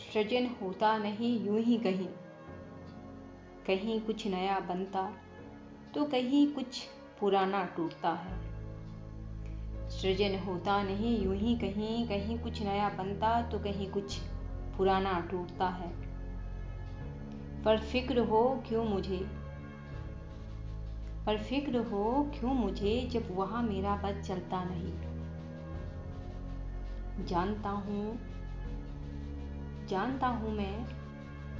सृजन होता नहीं यूं ही कहीं, कहीं कुछ नया बनता तो कहीं कुछ पुराना टूटता है। सृजन होता नहीं यूं ही कहीं, कहीं कुछ नया बनता तो कहीं कुछ पुराना टूटता है। पर फिक्र हो क्यों मुझे जब वहाँ मेरा बस चलता नहीं। जानता हूँ मैं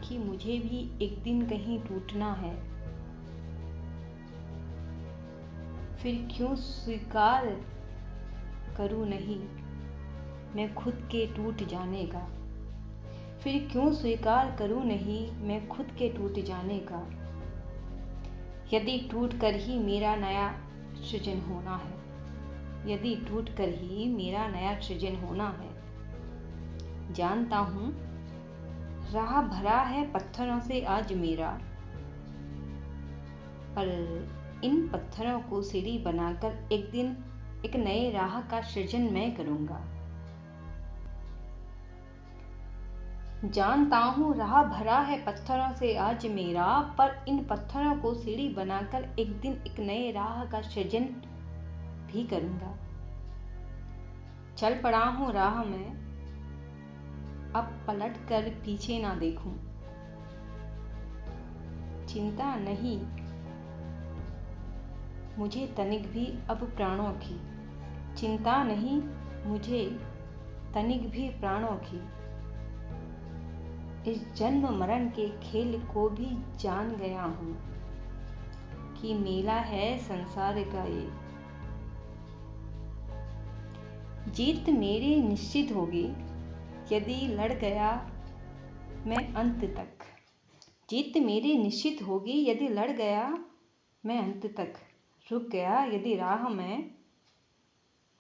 कि मुझे भी एक दिन कहीं टूटना है। फिर क्यों स्वीकार करूँ नहीं मैं खुद के टूट जाने का। फिर क्यों स्वीकार करूँ नहीं मैं खुद के टूट जाने का। यदि टूट कर ही मेरा नया सृजन होना है, यदि टूट कर ही मेरा नया सृजन होना है। जानता हूँ राह भरा है पत्थरों से आज मेरा, पर इन पत्थरों को सीढ़ी बनाकर एक दिन एक नए राह का सृजन मैं करूँगा। जानता हूँ राह भरा है पत्थरों से आज मेरा, पर इन पत्थरों को सीढ़ी बनाकर एक दिन एक नए राह का सृजन भी करूँगा। चल पड़ा हूँ राह में, अब पलट कर पीछे ना देखूं। चिंता नहीं मुझे तनिक भी अब प्राणों की, चिंता नहीं मुझे तनिक भी प्राणों की। इस जन्म मरण के खेल को भी जान गया हूँ कि मेला है संसार का ये। जीत मेरी निश्चित होगी यदि लड़ गया मैं अंत तक। जीत मेरी निश्चित होगी यदि लड़ गया मैं अंत तक। रुक गया यदि राह में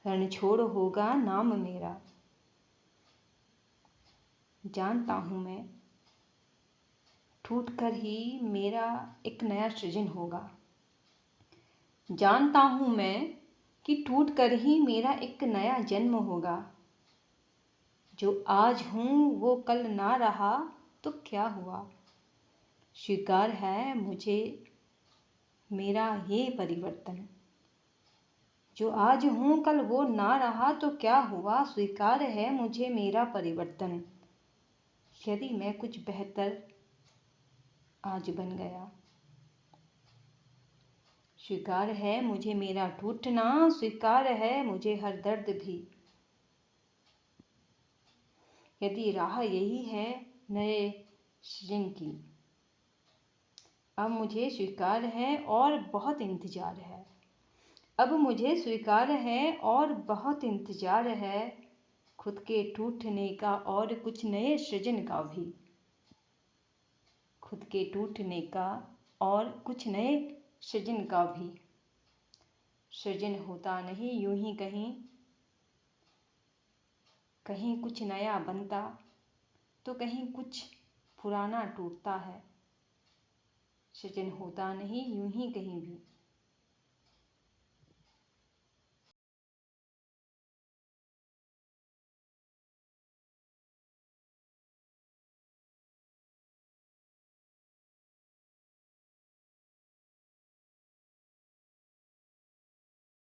रणछोड़ होगा नाम मेरा। जानता हूँ मैं टूट कर ही मेरा एक नया सृजन होगा। जानता हूँ मैं कि टूट कर ही मेरा एक नया जन्म होगा। जो आज हूँ वो कल ना रहा तो क्या हुआ। स्वीकार है मुझे मेरा ये परिवर्तन। जो आज हूँ कल वो ना रहा तो क्या हुआ। स्वीकार है मुझे मेरा परिवर्तन। यदि मैं कुछ बेहतर आज बन गया। स्वीकार है मुझे मेरा टूटना, स्वीकार है मुझे हर दर्द भी। यदि राह यही है नए सृजन की, अब मुझे स्वीकार है और बहुत इंतजार है। अब मुझे स्वीकार है और बहुत इंतजार है खुद के टूटने का और कुछ नए सृजन का भी। खुद के टूटने का और कुछ नए सृजन का भी। सृजन होता नहीं यूं ही कहीं, कहीं कुछ नया बनता तो कहीं कुछ पुराना टूटता है। सृजन होता नहीं यूं ही कहीं भी।